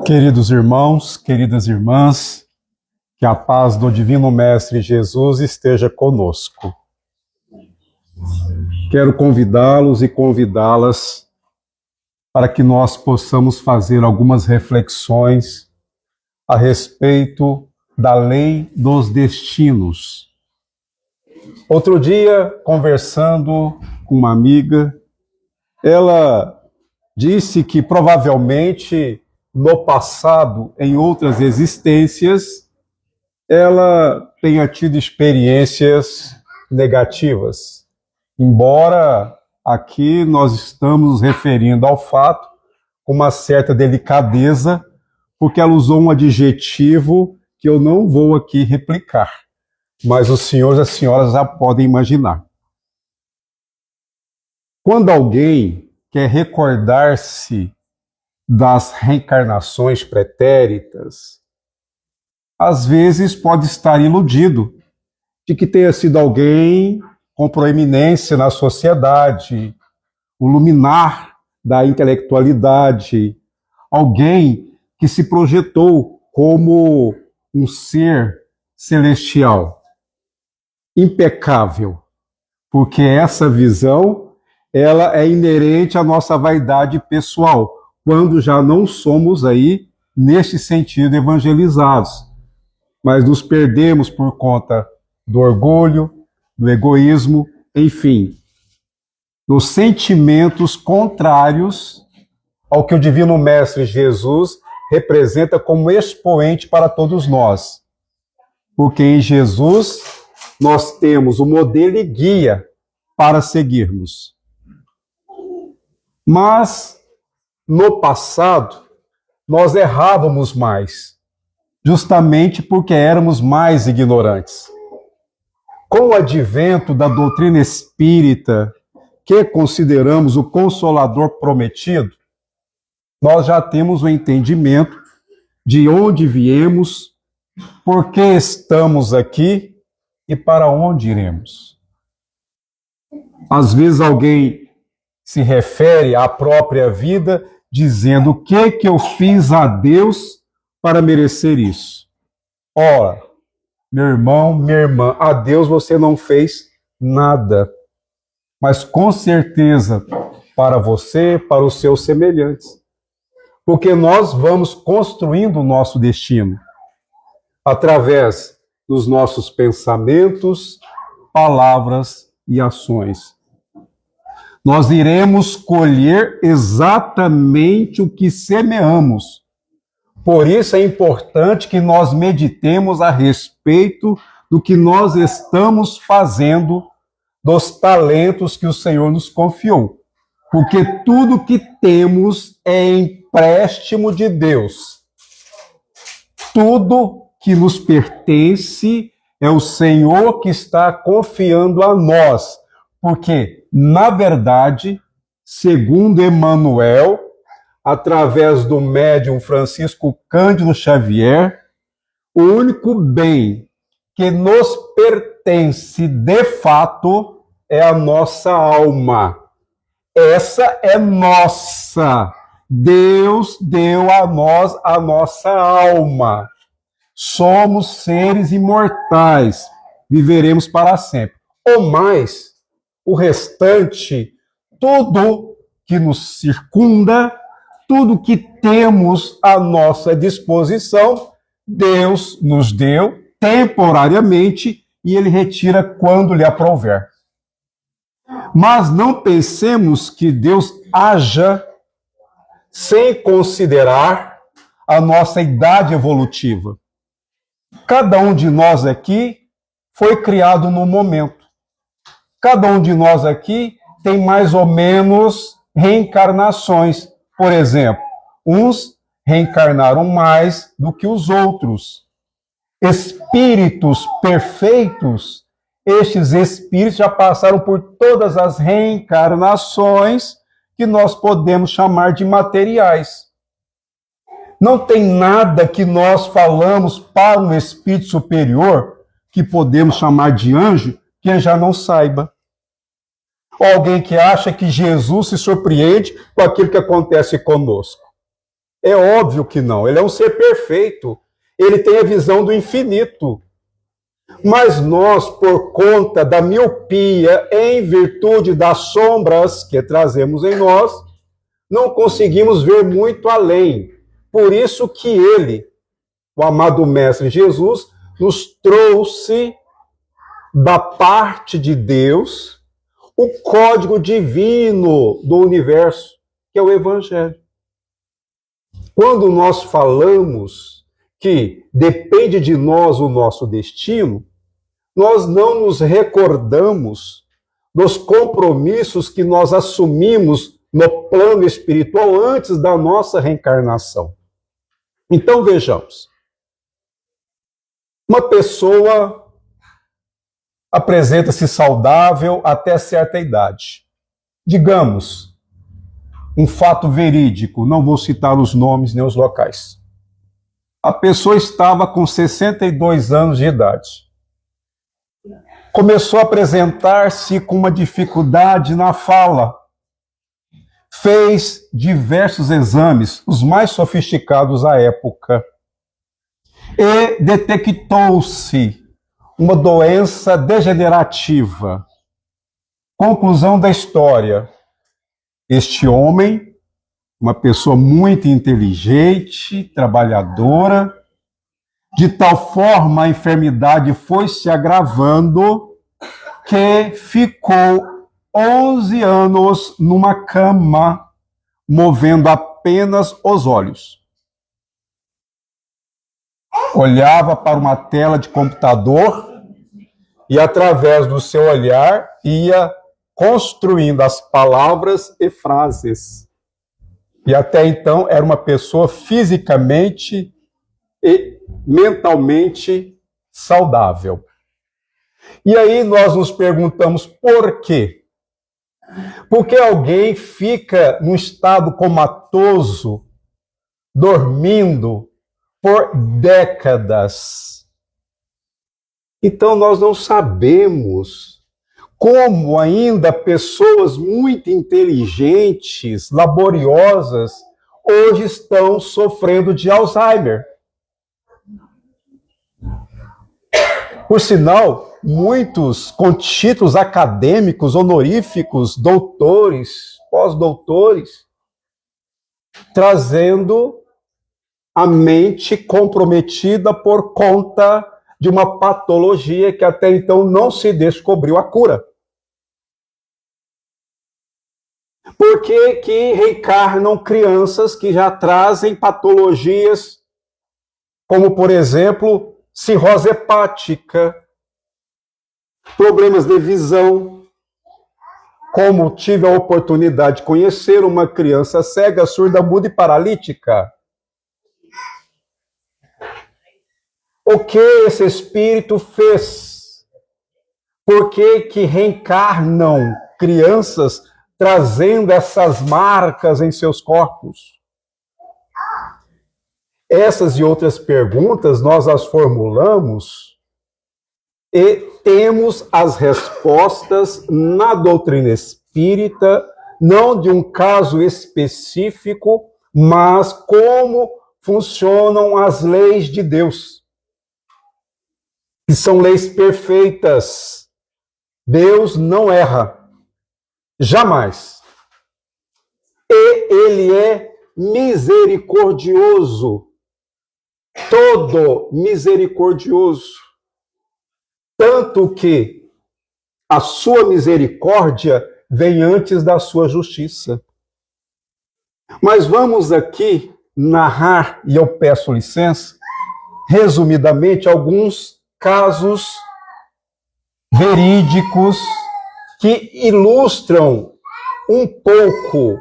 Queridos irmãos, queridas irmãs, que a paz do Divino Mestre Jesus esteja conosco. Quero convidá-los e convidá-las para que nós possamos fazer algumas reflexões a respeito da lei dos destinos. Outro dia, conversando com uma amiga, ela disse que provavelmente no passado, em outras existências, ela tenha tido experiências negativas. Embora aqui nós estamos nos referindo ao fato com uma certa delicadeza, porque ela usou um adjetivo que eu não vou aqui replicar, mas os senhores e as senhoras já podem imaginar. Quando alguém quer recordar-se das reencarnações pretéritas, às vezes pode estar iludido de que tenha sido alguém com proeminência na sociedade, o luminar da intelectualidade, alguém que se projetou como um ser celestial, impecável, porque essa visão ela é inerente à nossa vaidade pessoal, quando já não somos aí, neste sentido, evangelizados. Mas nos perdemos por conta do orgulho, do egoísmo, enfim, dos sentimentos contrários ao que o Divino Mestre Jesus representa como expoente para todos nós. Porque em Jesus nós temos o modelo e guia para seguirmos. Mas no passado, nós errávamos mais, justamente porque éramos mais ignorantes. Com o advento da doutrina espírita, que consideramos o Consolador prometido, nós já temos o entendimento de onde viemos, por que estamos aqui e para onde iremos. Às vezes alguém se refere à própria vida dizendo o que eu fiz a Deus para merecer isso. Ora, meu irmão, minha irmã, a Deus você não fez nada. Mas com certeza para você, para os seus semelhantes. Porque nós vamos construindo o nosso destino através dos nossos pensamentos, palavras e ações. Nós iremos colher exatamente o que semeamos. Por isso é importante que nós meditemos a respeito do que nós estamos fazendo, dos talentos que o Senhor nos confiou. Porque tudo que temos é empréstimo de Deus. Tudo que nos pertence é o Senhor que está confiando a nós. Porque, na verdade, segundo Emmanuel, através do médium Francisco Cândido Xavier, o único bem que nos pertence de fato é a nossa alma. Essa é nossa. Deus deu a nós a nossa alma. Somos seres imortais. Viveremos para sempre. Ou mais, o restante, tudo que nos circunda, tudo que temos à nossa disposição, Deus nos deu temporariamente e Ele retira quando lhe aprouver. Mas não pensemos que Deus haja sem considerar a nossa idade evolutiva. Cada um de nós aqui foi criado num momento. Cada um de nós aqui tem mais ou menos reencarnações. Por exemplo, uns reencarnaram mais do que os outros. Espíritos perfeitos, estes espíritos já passaram por todas as reencarnações que nós podemos chamar de materiais. Não tem nada que nós falamos para um espírito superior, que podemos chamar de anjo, que ele já não saiba. Ou alguém que acha que Jesus se surpreende com aquilo que acontece conosco? É óbvio que não. Ele é um ser perfeito. Ele tem a visão do infinito. Mas nós, por conta da miopia, em virtude das sombras que trazemos em nós, não conseguimos ver muito além. Por isso que ele, o amado Mestre Jesus, nos trouxe da parte de Deus o código divino do universo, que é o Evangelho. Quando nós falamos que depende de nós o nosso destino, nós não nos recordamos dos compromissos que nós assumimos no plano espiritual antes da nossa reencarnação. Então vejamos. Uma pessoa apresenta-se saudável até certa idade. Digamos, um fato verídico, não vou citar os nomes nem os locais. A pessoa estava com 62 anos de idade. Começou a apresentar-se com uma dificuldade na fala. Fez diversos exames, os mais sofisticados à época, e detectou-se uma doença degenerativa. Conclusão da história: este homem, uma pessoa muito inteligente, trabalhadora, de tal forma a enfermidade foi se agravando que ficou 11 anos numa cama, movendo apenas os olhos. Olhava para uma tela de computador e, através do seu olhar, ia construindo as palavras e frases. E até então era uma pessoa fisicamente e mentalmente saudável. E aí nós nos perguntamos por quê? Porque alguém fica num estado comatoso, dormindo por décadas. Então nós não sabemos como ainda pessoas muito inteligentes, laboriosas, hoje estão sofrendo de Alzheimer. Por sinal, muitos com títulos acadêmicos, honoríficos, doutores, pós-doutores, trazendo a mente comprometida por conta de uma patologia que até então não se descobriu a cura. Por que que reencarnam crianças que já trazem patologias como, por exemplo, cirrose hepática, problemas de visão, como tive a oportunidade de conhecer uma criança cega, surda, muda e paralítica? O que esse espírito fez? Por que que reencarnam crianças trazendo essas marcas em seus corpos? Essas e outras perguntas nós as formulamos e temos as respostas na doutrina espírita, não de um caso específico, mas como funcionam as leis de Deus, que são leis perfeitas. Deus não erra, jamais. E ele é misericordioso, todo misericordioso, tanto que a sua misericórdia vem antes da sua justiça. Mas vamos aqui narrar, e eu peço licença, resumidamente, alguns casos verídicos que ilustram um pouco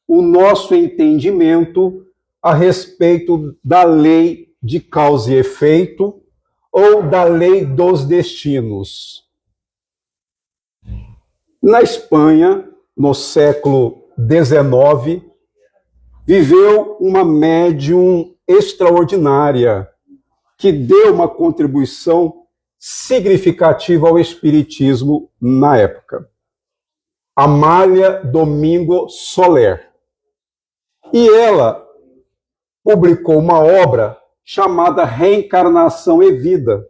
o nosso entendimento a respeito da lei de causa e efeito ou da lei dos destinos. Na Espanha, no século XIX, viveu uma médium extraordinária que deu uma contribuição significativa ao espiritismo na época. Amália Domingo Soler. E ela publicou uma obra chamada Reencarnação e Vida.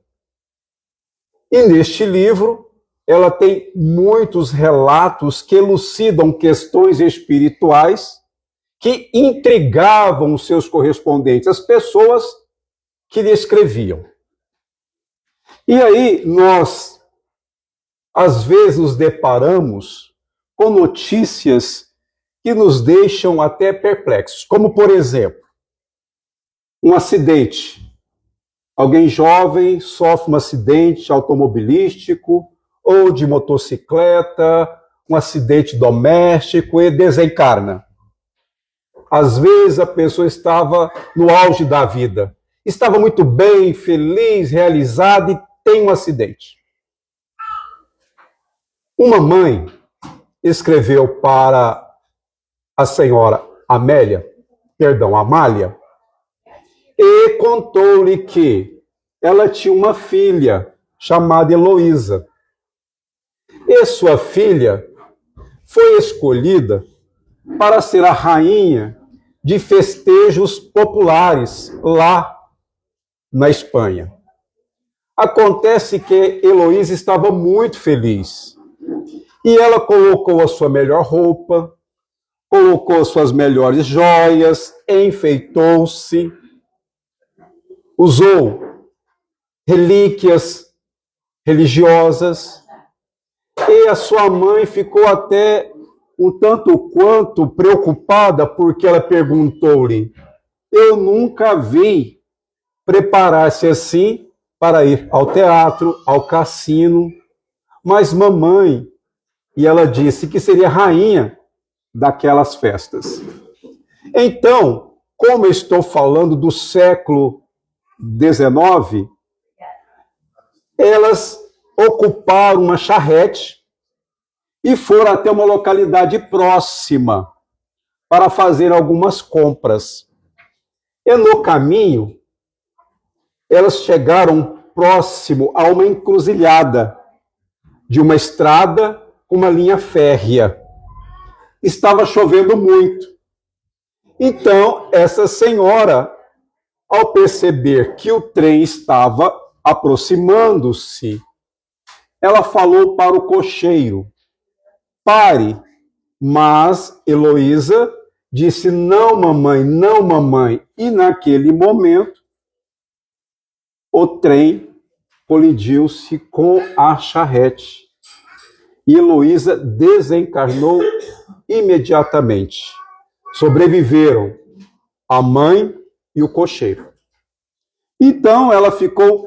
E neste livro, ela tem muitos relatos que elucidam questões espirituais que intrigavam os seus correspondentes, as pessoas que lhe escreviam. E aí nós, às vezes, nos deparamos com notícias que nos deixam até perplexos, como, por exemplo, um acidente. Alguém jovem sofre um acidente automobilístico ou de motocicleta, um acidente doméstico e desencarna. Às vezes a pessoa estava no auge da vida, estava muito bem, feliz, realizada e tem um acidente. Uma mãe escreveu para a senhora Amália, e contou-lhe que ela tinha uma filha chamada Heloísa. E sua filha foi escolhida para ser a rainha de festejos populares lá na Espanha. Acontece que Heloísa estava muito feliz. E ela colocou a sua melhor roupa, colocou as suas melhores joias, enfeitou-se, usou relíquias religiosas, e a sua mãe ficou até um tanto quanto preocupada, porque ela perguntou-lhe: eu nunca vi preparar-se assim para ir ao teatro, ao cassino, mas mamãe, e ela disse que seria rainha daquelas festas. Então, como eu estou falando do século XIX, elas ocuparam uma charrete e foram até uma localidade próxima para fazer algumas compras. E no caminho, elas chegaram próximo a uma encruzilhada de uma estrada com uma linha férrea. Estava chovendo muito. Então, essa senhora, ao perceber que o trem estava aproximando-se, ela falou para o cocheiro: pare. Mas Heloísa disse: não, mamãe, não, mamãe. E naquele momento, o trem colidiu-se com a charrete. E Heloísa desencarnou imediatamente. Sobreviveram a mãe e o cocheiro. Então ela ficou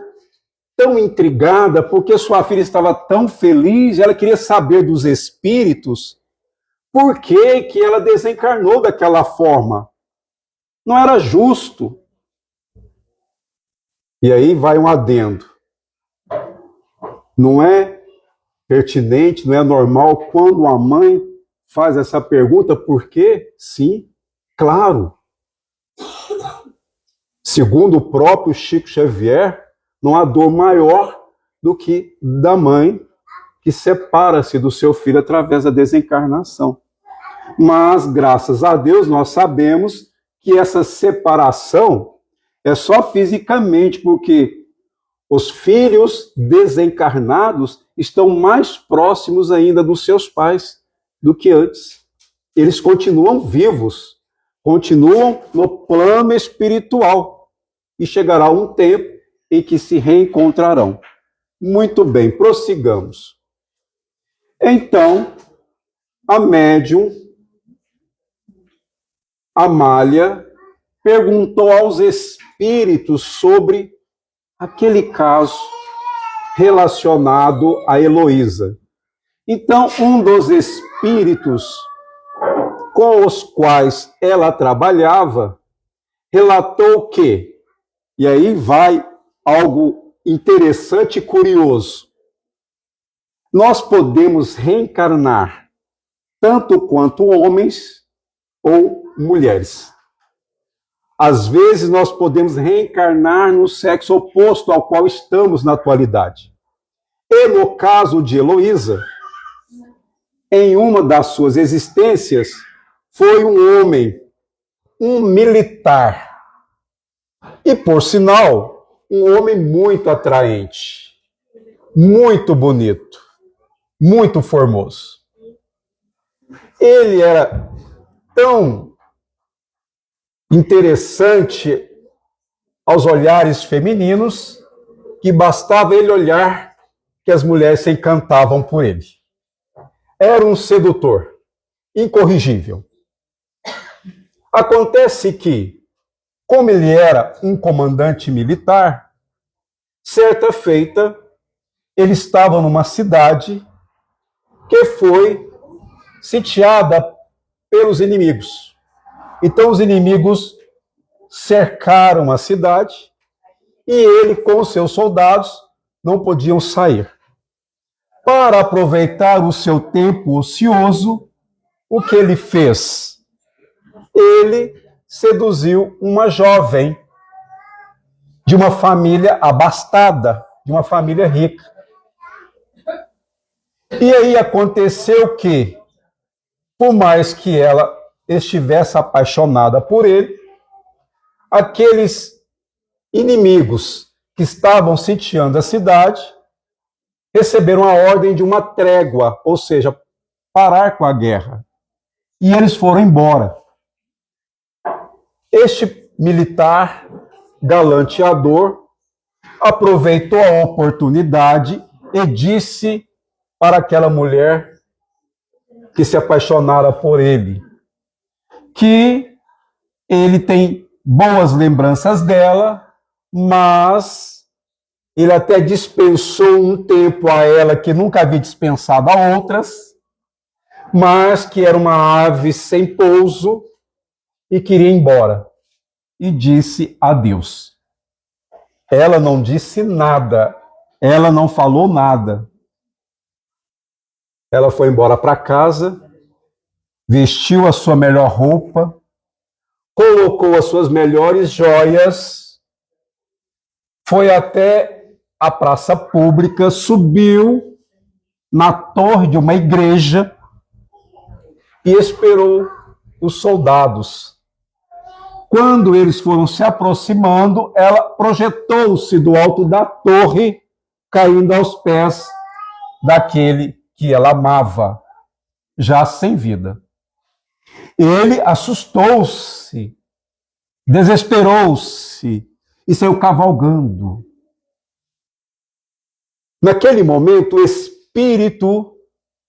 tão intrigada, porque sua filha estava tão feliz, ela queria saber dos espíritos por que que ela desencarnou daquela forma. Não era justo. E aí vai um adendo. Não é pertinente, não é normal quando a mãe faz essa pergunta, por quê? Sim, claro. Segundo o próprio Chico Xavier, não há dor maior do que da mãe que separa-se do seu filho através da desencarnação. Mas, graças a Deus, nós sabemos que essa separação é só fisicamente, porque os filhos desencarnados estão mais próximos ainda dos seus pais do que antes. Eles continuam vivos, continuam no plano espiritual. E chegará um tempo em que se reencontrarão. Muito bem, prossigamos. Então, a médium Amália perguntou aos espíritos sobre aquele caso relacionado a Heloísa. Então, um dos espíritos com os quais ela trabalhava relatou que, e aí vai algo interessante e curioso, nós podemos reencarnar tanto quanto homens ou mulheres. Às vezes nós podemos reencarnar no sexo oposto ao qual estamos na atualidade. E no caso de Heloísa, em uma das suas existências, foi um homem, um militar. E, por sinal, um homem muito atraente, muito bonito, muito formoso. Ele era tão interessante aos olhares femininos que bastava ele olhar que as mulheres se encantavam por ele. Era um sedutor, incorrigível. Acontece que, como ele era um comandante militar, certa feita, ele estava numa cidade que foi sitiada pelos inimigos. Então os inimigos cercaram a cidade e ele, com os seus soldados, não podiam sair. Para aproveitar o seu tempo ocioso, o que ele fez? Ele seduziu uma jovem de uma família abastada, de uma família rica. E aí aconteceu que, por mais que ela estivesse apaixonada por ele, aqueles inimigos que estavam sitiando a cidade receberam a ordem de uma trégua, ou seja, parar com a guerra. E eles foram embora. Este militar galanteador aproveitou a oportunidade e disse para aquela mulher que se apaixonara por ele que ele tem boas lembranças dela, mas ele até dispensou um tempo a ela que nunca havia dispensado a outras, mas que era uma ave sem pouso e queria ir embora. E disse adeus. Ela não disse nada, ela não falou nada. Ela foi embora para casa, vestiu a sua melhor roupa, colocou as suas melhores joias, foi até a praça pública, subiu na torre de uma igreja e esperou os soldados. Quando eles foram se aproximando, ela projetou-se do alto da torre, caindo aos pés daquele que ela amava, já sem vida. Ele assustou-se, desesperou-se e saiu cavalgando. Naquele momento, o espírito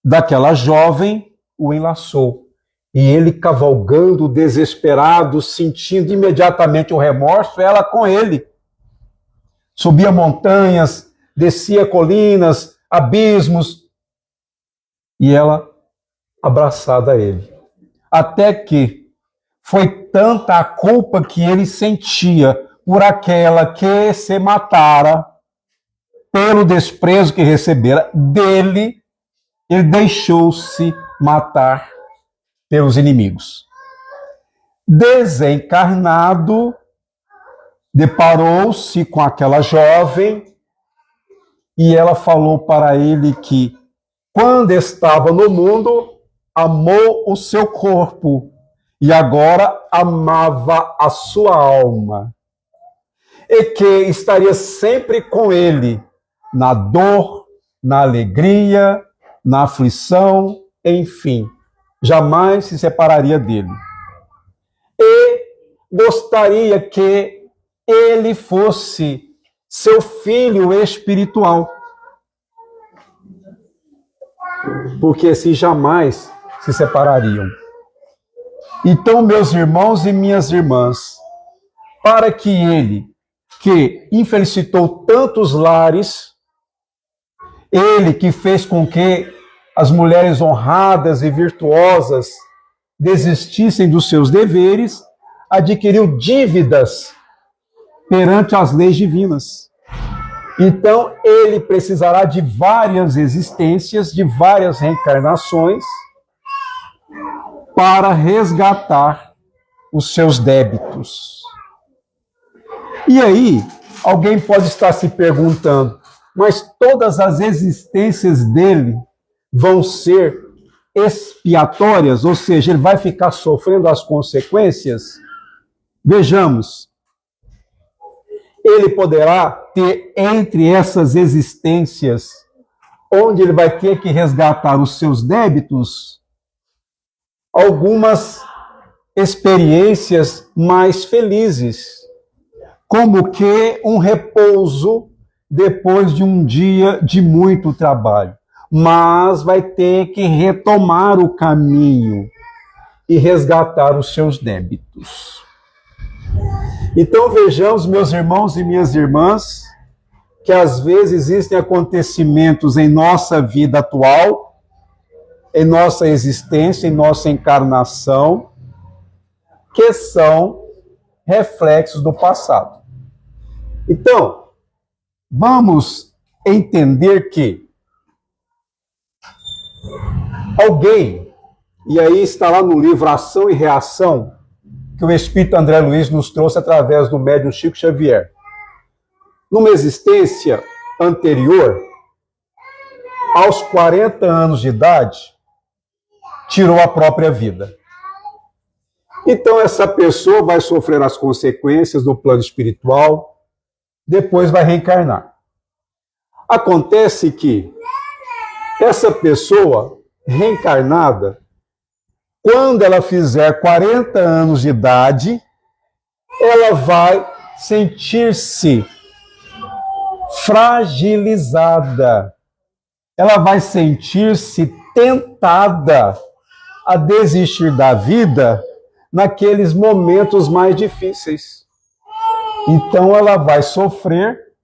daquela jovem o enlaçou. E ele, cavalgando, desesperado, sentindo imediatamente o remorso, ela com ele. Subia montanhas, descia colinas, abismos, e ela abraçada a ele. Até que foi tanta a culpa que ele sentia por aquela que se matara, pelo desprezo que recebera dele, ele deixou-se matar pelos inimigos. Desencarnado, deparou-se com aquela jovem e ela falou para ele que, quando estava no mundo, amou o seu corpo e agora amava a sua alma. E que estaria sempre com ele, na dor, na alegria, na aflição, enfim. Jamais se separaria dele. E gostaria que ele fosse seu filho espiritual. Porque assim jamais se separariam. Então, meus irmãos e minhas irmãs, para que ele, que infelicitou tantos lares, ele que fez com que as mulheres honradas e virtuosas desistissem dos seus deveres, adquiriu dívidas perante as leis divinas. Então, ele precisará de várias existências, de várias reencarnações, para resgatar os seus débitos. E aí, alguém pode estar se perguntando, mas todas as existências dele vão ser expiatórias, ou seja, ele vai ficar sofrendo as consequências. Vejamos, ele poderá ter entre essas existências, onde ele vai ter que resgatar os seus débitos, algumas experiências mais felizes, como que um repouso depois de um dia de muito trabalho, mas vai ter que retomar o caminho e resgatar os seus débitos. Então vejamos, meus irmãos e minhas irmãs, que às vezes existem acontecimentos em nossa vida atual, em nossa existência, em nossa encarnação, que são reflexos do passado. Então, vamos entender que alguém, e aí está lá no livro Ação e Reação, que o Espírito André Luiz nos trouxe através do médium Chico Xavier. Numa existência anterior, aos 40 anos de idade, tirou a própria vida. Então essa pessoa vai sofrer as consequências no plano espiritual, depois vai reencarnar. Acontece que essa pessoa reencarnada, quando ela fizer 40 anos de idade, ela vai sentir-se fragilizada. Ela vai sentir-se tentada a desistir da vida naqueles momentos mais difíceis. Então ela vai sofrer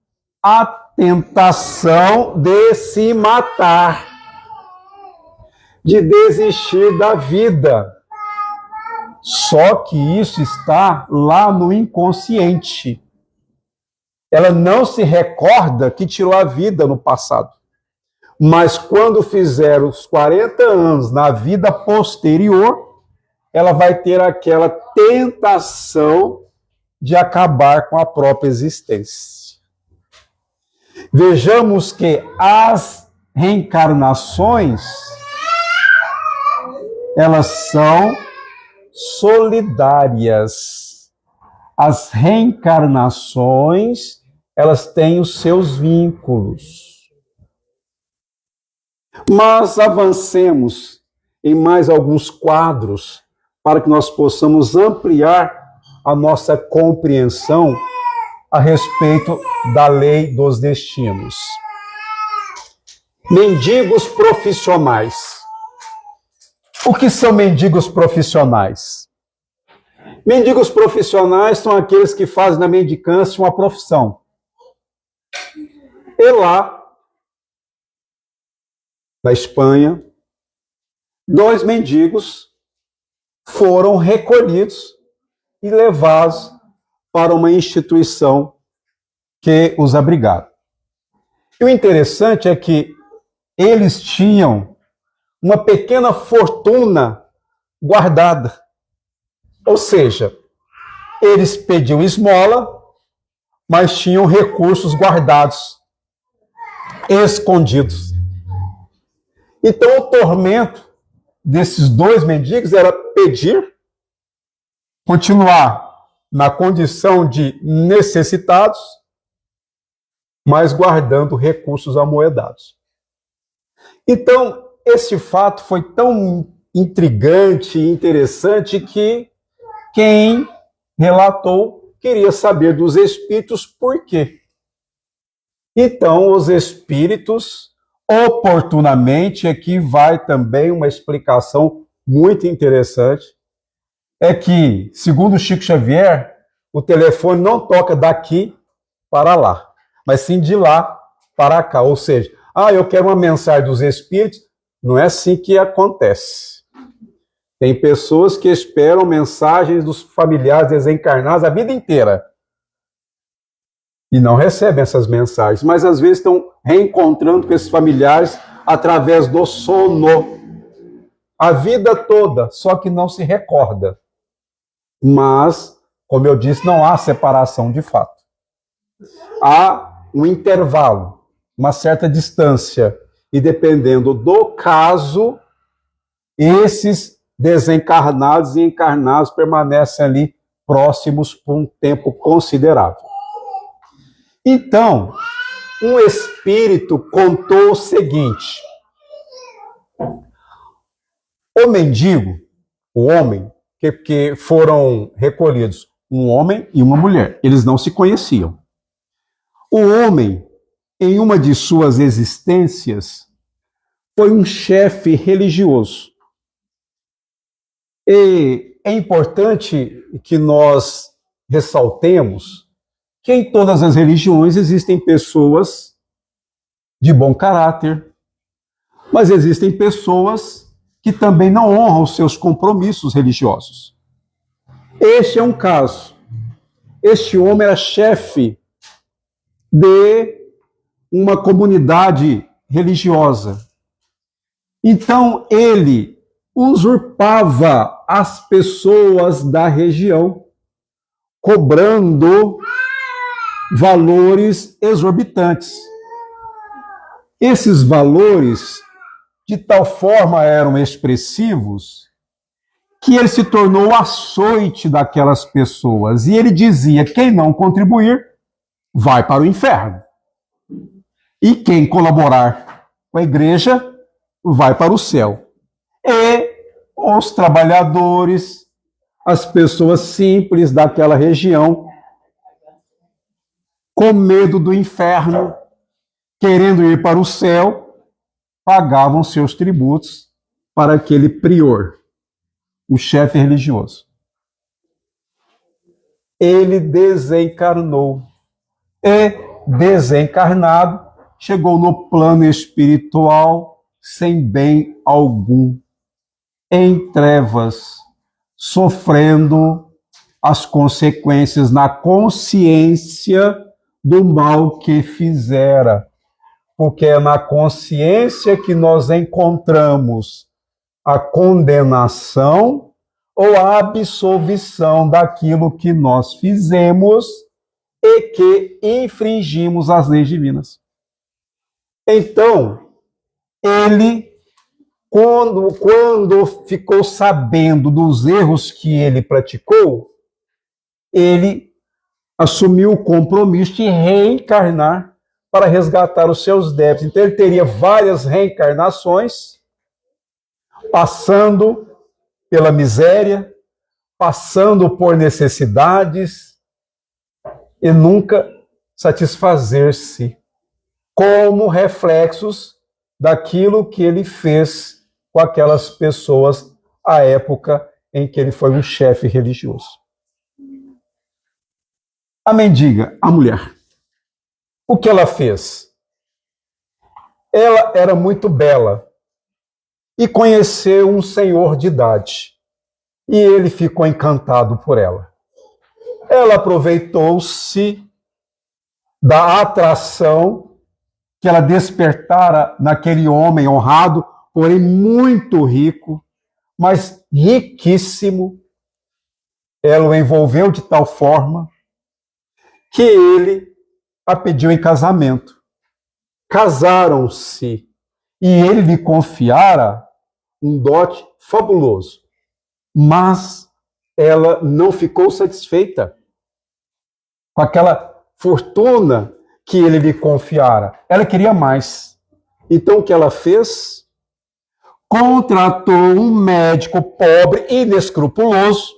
a tentação de se matar, de desistir da vida. Só que isso está lá no inconsciente. Ela não se recorda que tirou a vida no passado. Mas quando fizer os 40 anos na vida posterior, ela vai ter aquela tentação de acabar com a própria existência. Vejamos que as reencarnações, elas são solidárias. As reencarnações, elas têm os seus vínculos. Mas avancemos em mais alguns quadros para que nós possamos ampliar a nossa compreensão a respeito da lei dos destinos. Mendigos profissionais. O que são mendigos profissionais? Mendigos profissionais são aqueles que fazem da mendicância uma profissão. E lá, na Espanha, 2 mendigos foram recolhidos e levados para uma instituição que os abrigava. E o interessante é que eles tinham uma pequena fortuna guardada. Ou seja, eles pediam esmola, mas tinham recursos guardados, escondidos. Então o tormento desses 2 mendigos era pedir, continuar na condição de necessitados, mas guardando recursos amoedados. Então, esse fato foi tão intrigante e interessante que quem relatou queria saber dos espíritos por quê. Então, os espíritos, oportunamente, aqui vai também uma explicação muito interessante, é que, segundo Chico Xavier, o telefone não toca daqui para lá, mas sim de lá para cá. Ou seja, eu quero uma mensagem dos espíritos, não é assim que acontece. Tem pessoas que esperam mensagens dos familiares desencarnados a vida inteira e não recebem essas mensagens, mas às vezes estão reencontrando com esses familiares através do sono. A vida toda, só que não se recorda. Mas, como eu disse, não há separação de fato. Há um intervalo, uma certa distância, e dependendo do caso, esses desencarnados e encarnados permanecem ali próximos por um tempo considerável. Então, um espírito contou o seguinte: o mendigo, o homem, que foram recolhidos, um homem e uma mulher, eles não se conheciam. O homem, em uma de suas existências, foi um chefe religioso. E é importante que nós ressaltemos que em todas as religiões existem pessoas de bom caráter, mas existem pessoas que também não honram os seus compromissos religiosos. Este é um caso. Este homem era chefe de uma comunidade religiosa. Então, ele usurpava as pessoas da região, cobrando valores exorbitantes. Esses valores, de tal forma, eram expressivos que ele se tornou o açoite daquelas pessoas. E ele dizia: quem não contribuir, vai para o inferno. E quem colaborar com a igreja, vai para o céu. E os trabalhadores, as pessoas simples daquela região, com medo do inferno, querendo ir para o céu, pagavam seus tributos para aquele prior, o chefe religioso. Ele desencarnou. E, desencarnado, chegou no plano espiritual sem bem algum, em trevas, sofrendo as consequências na consciência do mal que fizera. Porque é na consciência que nós encontramos a condenação ou a absolvição daquilo que nós fizemos e que infringimos as leis divinas. Então, ele, quando ficou sabendo dos erros que ele praticou, ele assumiu o compromisso de reencarnar para resgatar os seus débitos. Então, ele teria várias reencarnações, passando pela miséria, passando por necessidades, e nunca satisfazer-se, como reflexos daquilo que ele fez com aquelas pessoas à época em que ele foi um chefe religioso. A mendiga, a mulher, o que ela fez? Ela era muito bela e conheceu um senhor de idade, e ele ficou encantado por ela. Ela aproveitou-se da atração que ela despertara naquele homem honrado, porém muito rico, mas riquíssimo. Ela o envolveu de tal forma que ele a pediu em casamento. Casaram-se e ele lhe confiara um dote fabuloso. Mas ela não ficou satisfeita com aquela fortuna que ele lhe confiara. Ela queria mais. Então o que ela fez? Contratou um médico pobre e inescrupuloso,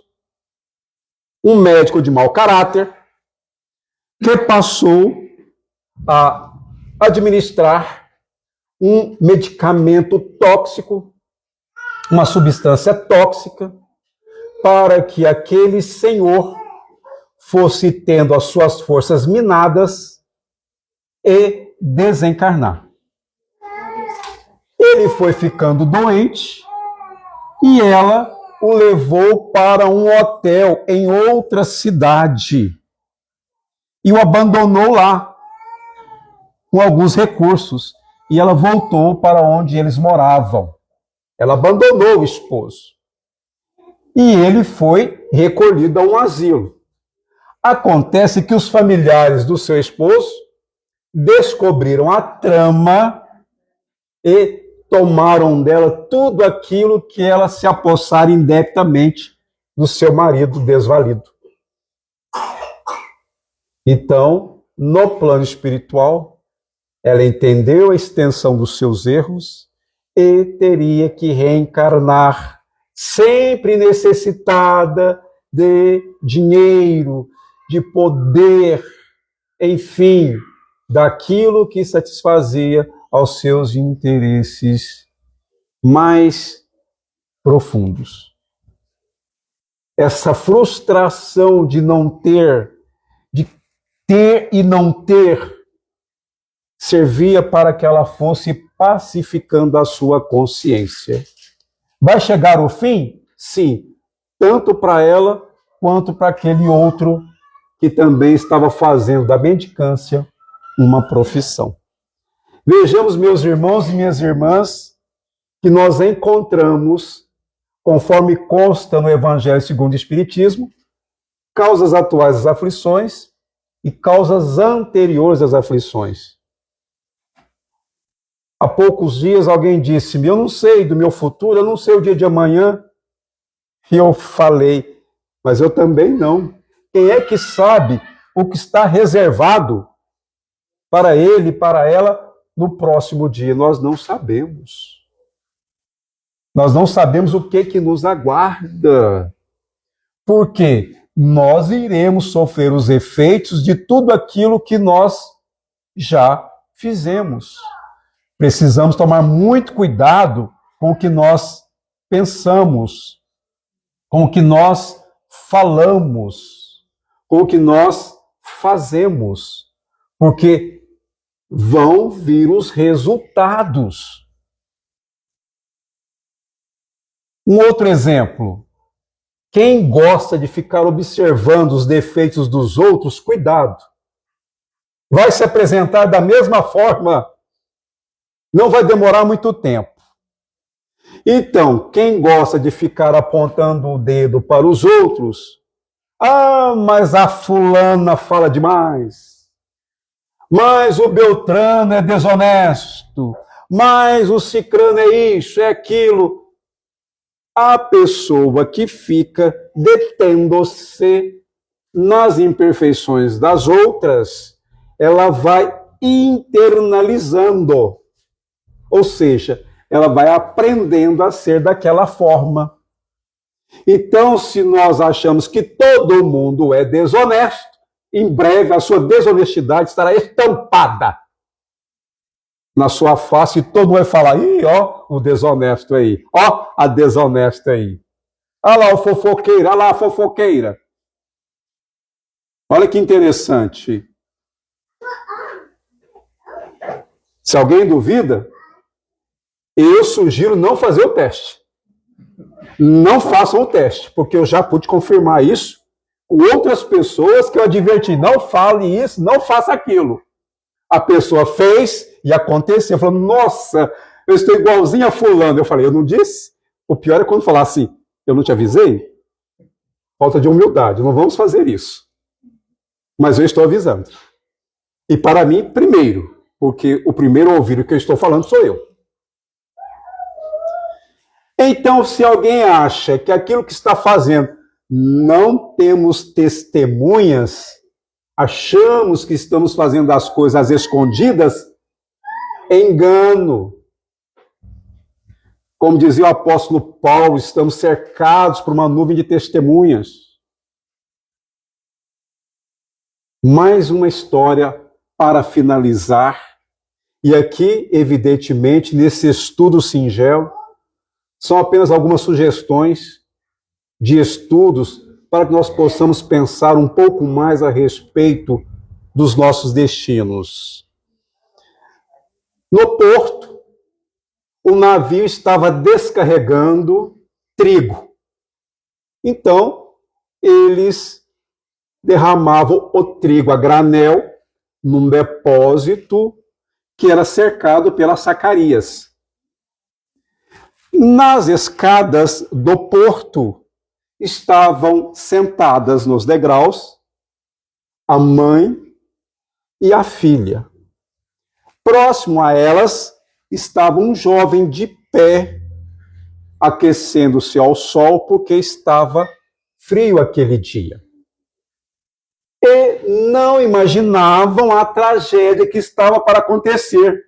um médico de mau caráter, que passou a administrar um medicamento tóxico, uma substância tóxica, para que aquele senhor fosse tendo as suas forças minadas e desencarnar. Ele foi ficando doente e ela o levou para um hotel em outra cidade e o abandonou lá com alguns recursos, e ela voltou para onde eles moravam. Ela abandonou o esposo e ele foi recolhido a um asilo. Acontece que os familiares do seu esposo descobriram a trama e tomaram dela tudo aquilo que ela se apossara indebitamente do seu marido desvalido. Então, no plano espiritual, ela entendeu a extensão dos seus erros e teria que reencarnar, sempre necessitada de dinheiro, de poder, enfim, daquilo que satisfazia aos seus interesses mais profundos. Essa frustração de não ter, de ter e não ter, servia para que ela fosse pacificando a sua consciência. Vai chegar o fim? Sim, tanto para ela quanto para aquele outro que também estava fazendo da mendicância uma profissão. Vejamos, meus irmãos e minhas irmãs, que nós encontramos, conforme consta no Evangelho segundo o Espiritismo, causas atuais das aflições e causas anteriores às aflições. Há poucos dias alguém disse-me, eu não sei do meu futuro, eu não sei o dia de amanhã. E eu falei, mas eu também não. Quem é que sabe o que está reservado para ele e para ela no próximo dia? Nós não sabemos. Nós não sabemos o que nos aguarda. Porque nós iremos sofrer os efeitos de tudo aquilo que nós já fizemos. Precisamos tomar muito cuidado com o que nós pensamos, com o que nós falamos, com o que nós fazemos, porque vão vir os resultados. Um outro exemplo. Quem gosta de ficar observando os defeitos dos outros, cuidado. Vai se apresentar da mesma forma. Não vai demorar muito tempo. Então, quem gosta de ficar apontando o dedo para os outros, mas a fulana fala demais. Mas o Beltrano é desonesto. Mas o cicrano é isso, é aquilo. A pessoa que fica detendo-se nas imperfeições das outras, ela vai internalizando. Ou seja, ela vai aprendendo a ser daquela forma. Então, se nós achamos que todo mundo é desonesto, em breve a sua desonestidade estará estampada na sua face e todo mundo vai falar, ih, ó, o desonesto aí, ó, a desonesta aí. Olha lá o fofoqueiro, olha lá a fofoqueira. Olha que interessante. Se alguém duvida, eu sugiro não fazer o teste. Não façam o teste, porque eu já pude confirmar isso com outras pessoas que eu adverti, não fale isso, não faça aquilo. A pessoa fez e aconteceu, falando, nossa, eu estou igualzinho a fulano. Eu falei, eu não disse? O pior é quando falar assim, eu não te avisei? Falta de humildade, não vamos fazer isso. Mas eu estou avisando. E para mim, primeiro, porque o primeiro a ouvir o que eu estou falando sou eu. Então, se alguém acha que aquilo que está fazendo não temos testemunhas, achamos que estamos fazendo as coisas às escondidas, engano. Como dizia o apóstolo Paulo, estamos cercados por uma nuvem de testemunhas. Mais uma história para finalizar. E aqui, evidentemente, nesse estudo singelo, são apenas algumas sugestões de estudos para que nós possamos pensar um pouco mais a respeito dos nossos destinos. No porto, o navio estava descarregando trigo. Então, eles derramavam o trigo a granel num depósito que era cercado pelas sacarias. Nas escadas do porto estavam sentadas nos degraus a mãe e a filha. Próximo a elas estava um jovem de pé, aquecendo-se ao sol, porque estava frio aquele dia. E não imaginavam a tragédia que estava para acontecer.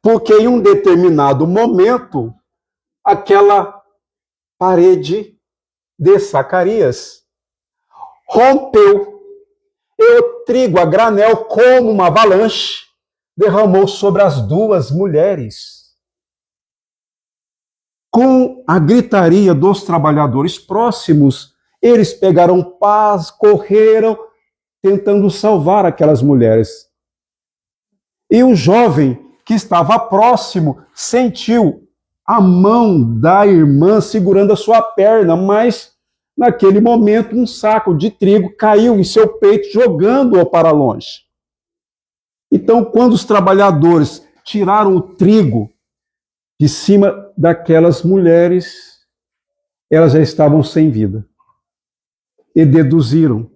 Porque em um determinado momento, aquela parede de Zacarias rompeu, e o trigo a granel, como uma avalanche, derramou sobre as duas mulheres. Com a gritaria dos trabalhadores próximos, eles pegaram pás, correram, tentando salvar aquelas mulheres. E o jovem que estava próximo sentiu a mão da irmã segurando a sua perna, mas naquele momento um saco de trigo caiu em seu peito, jogando-o para longe. Então, quando os trabalhadores tiraram o trigo de cima daquelas mulheres, elas já estavam sem vida. E deduziram,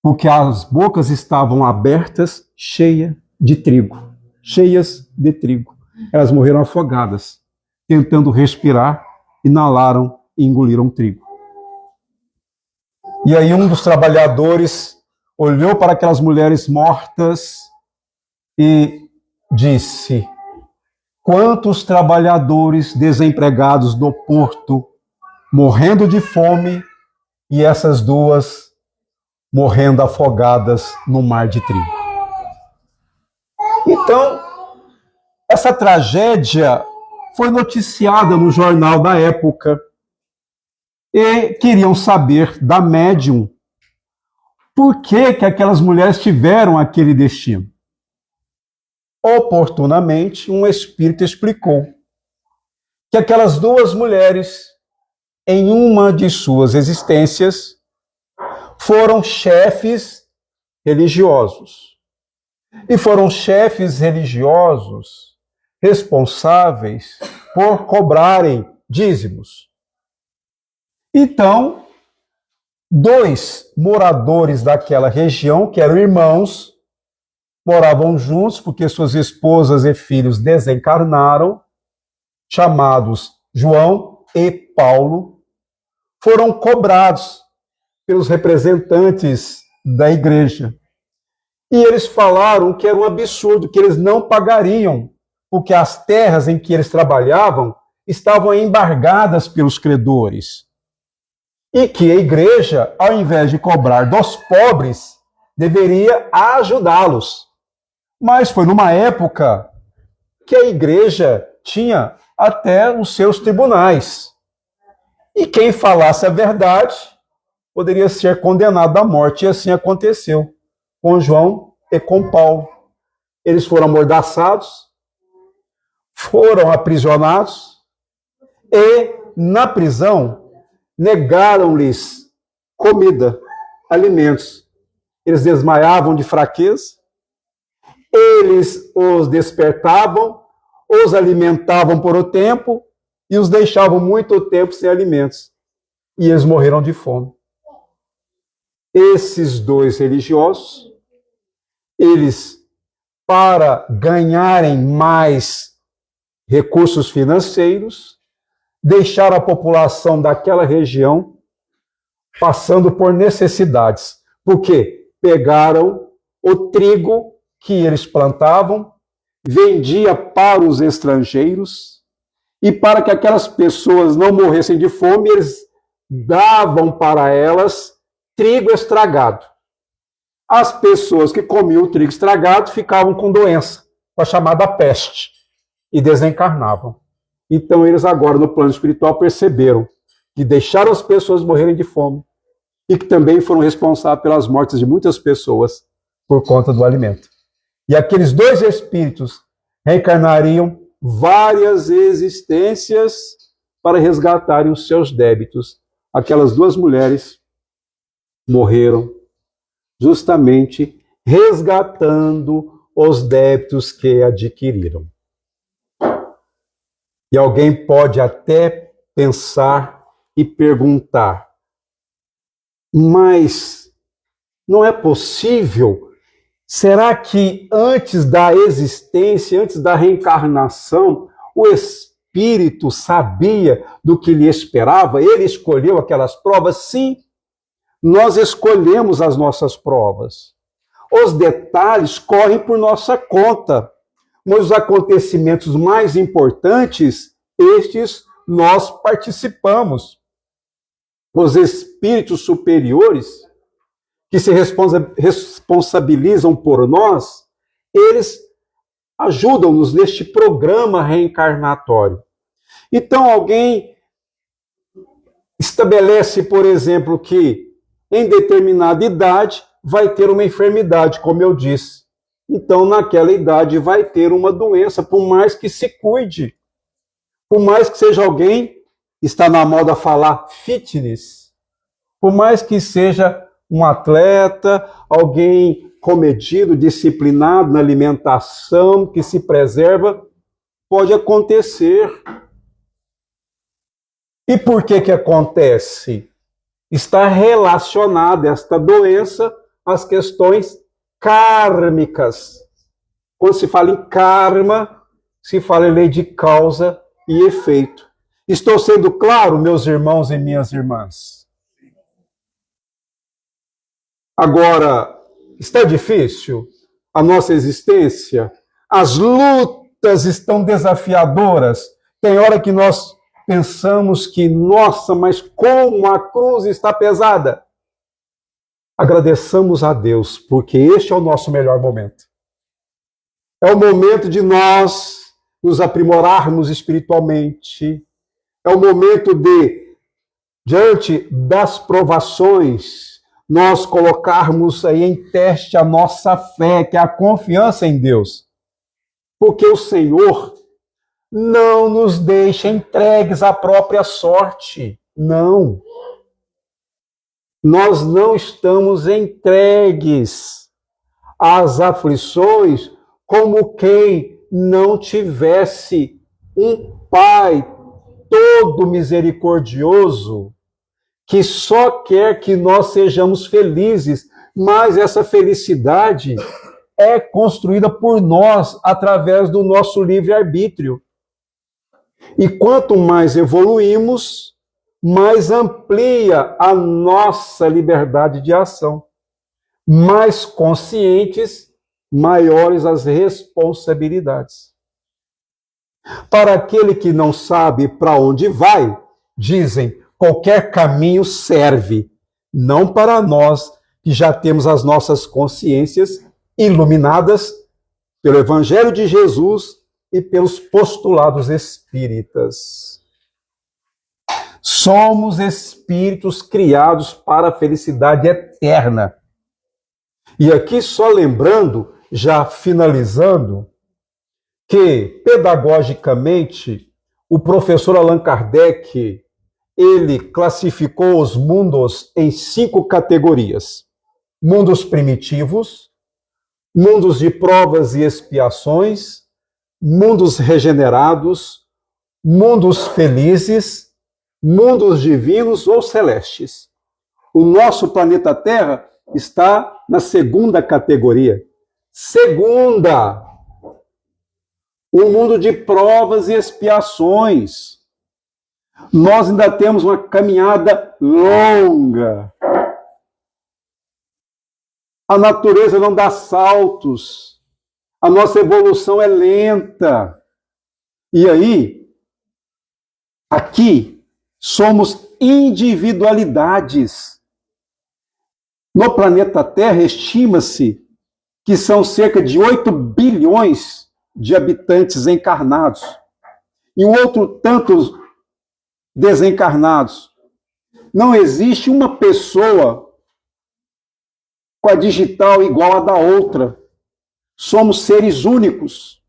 porque as bocas estavam abertas, cheias de trigo. Elas morreram afogadas, tentando respirar, inalaram e engoliram trigo. E aí um dos trabalhadores olhou para aquelas mulheres mortas e disse: quantos trabalhadores desempregados no porto, morrendo de fome, e essas duas morrendo afogadas no mar de trigo. Então, essa tragédia foi noticiada no jornal da época e queriam saber da médium por que aquelas mulheres tiveram aquele destino. Oportunamente, um espírito explicou que aquelas duas mulheres, em uma de suas existências, foram chefes religiosos. E foram chefes religiosos responsáveis por cobrarem dízimos. Então, dois moradores daquela região, que eram irmãos, moravam juntos porque suas esposas e filhos desencarnaram, chamados João e Paulo, foram cobrados pelos representantes da igreja. E eles falaram que era um absurdo, que eles não pagariam, porque as terras em que eles trabalhavam estavam embargadas pelos credores. E que a igreja, ao invés de cobrar dos pobres, deveria ajudá-los. Mas foi numa época que a igreja tinha até os seus tribunais. E quem falasse a verdade poderia ser condenado à morte. E assim aconteceu com João e com Paulo. Eles foram amordaçados, foram aprisionados e, na prisão, negaram-lhes comida, alimentos. Eles desmaiavam de fraqueza, eles os despertavam, os alimentavam por um tempo e os deixavam muito tempo sem alimentos. E eles morreram de fome. Esses dois religiosos, eles, para ganharem mais recursos financeiros, deixaram a população daquela região passando por necessidades, porque pegaram o trigo que eles plantavam, vendia para os estrangeiros, e para que aquelas pessoas não morressem de fome, eles davam para elas trigo estragado. As pessoas que comiam o trigo estragado ficavam com doença, com a chamada peste, e desencarnavam. Então eles agora, no plano espiritual, perceberam que deixaram as pessoas morrerem de fome e que também foram responsáveis pelas mortes de muitas pessoas por conta do alimento. E aqueles dois espíritos reencarnariam várias existências para resgatarem os seus débitos. Aquelas duas mulheres morreram justamente resgatando os débitos que adquiriram. E alguém pode até pensar e perguntar, mas não é possível Será que antes da existência, antes da reencarnação, o espírito sabia do que lhe esperava? Ele escolheu aquelas provas? Sim, nós escolhemos as nossas provas. Os detalhes correm por nossa conta, mas os acontecimentos mais importantes, estes nós participamos. Os espíritos superiores que se responsabilizam por nós, eles ajudam-nos neste programa reencarnatório. Então, alguém estabelece, por exemplo, que em determinada idade vai ter uma enfermidade, como eu disse. Então, naquela idade vai ter uma doença, por mais que se cuide, por mais que seja alguém, está na moda falar fitness, por mais que seja um atleta, alguém comedido, disciplinado na alimentação, que se preserva, pode acontecer. E por que acontece? Está relacionada esta doença às questões kármicas. Quando se fala em karma, se fala em lei de causa e efeito. Estou sendo claro, meus irmãos e minhas irmãs? Agora, está difícil a nossa existência? As lutas estão desafiadoras. Tem hora que nós pensamos que, nossa, mas como a cruz está pesada. Agradeçamos a Deus, porque este é o nosso melhor momento. É o momento de nós nos aprimorarmos espiritualmente. É o momento de, diante das provações, nós colocarmos aí em teste a nossa fé, que é a confiança em Deus. Porque o Senhor não nos deixa entregues à própria sorte. Não. Nós não estamos entregues às aflições como quem não tivesse um Pai todo misericordioso, que só quer que nós sejamos felizes, mas essa felicidade é construída por nós através do nosso livre-arbítrio. E quanto mais evoluímos, mais amplia a nossa liberdade de ação. Mais conscientes, maiores as responsabilidades. Para aquele que não sabe para onde vai, dizem, qualquer caminho serve, não para nós que já temos as nossas consciências iluminadas pelo Evangelho de Jesus e pelos postulados espíritas. Somos espíritos criados para a felicidade eterna. E aqui só lembrando, já finalizando, que pedagogicamente o professor Allan Kardec ele classificou os mundos em 5 categorias. Mundos primitivos, mundos de provas e expiações, mundos regenerados, mundos felizes, mundos divinos ou celestes. O nosso planeta Terra está na 2ª categoria. Segunda, o mundo de provas e expiações. Nós ainda temos uma caminhada longa. A natureza não dá saltos. A nossa evolução é lenta. E aí, aqui, somos individualidades. No planeta Terra, estima-se que são cerca de 8 bilhões de habitantes encarnados. E um outro tanto desencarnados. Não existe uma pessoa com a digital igual a da outra. Somos seres únicos.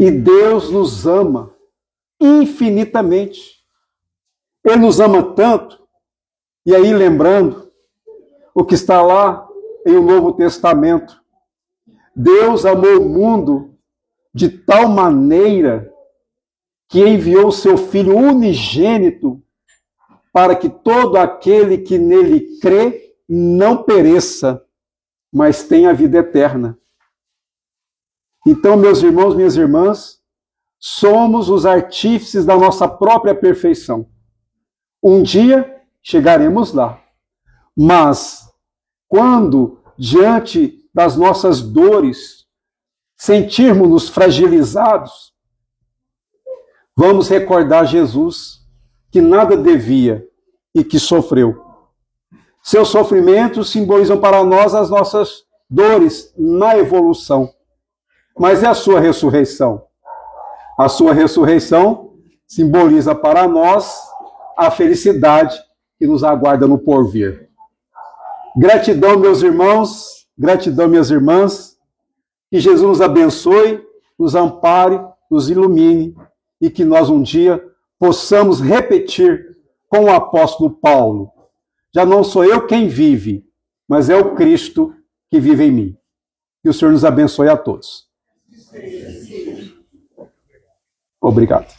E Deus nos ama infinitamente. Ele nos ama tanto, e aí lembrando o que está lá em o Novo Testamento. Deus amou o mundo de tal maneira que enviou o seu Filho unigênito para que todo aquele que nele crê não pereça, mas têm a vida eterna. Então, meus irmãos, minhas irmãs, somos os artífices da nossa própria perfeição. Um dia chegaremos lá. Mas, quando, diante das nossas dores, sentirmos-nos fragilizados, vamos recordar Jesus, que nada devia e que sofreu. Seus sofrimentos simbolizam para nós as nossas dores na evolução. Mas é a sua ressurreição. A sua ressurreição simboliza para nós a felicidade que nos aguarda no porvir. Gratidão, meus irmãos, gratidão, minhas irmãs, que Jesus nos abençoe, nos ampare, nos ilumine e que nós um dia possamos repetir com o apóstolo Paulo: já não sou eu quem vive, mas é o Cristo que vive em mim. Que o Senhor nos abençoe a todos. Obrigado.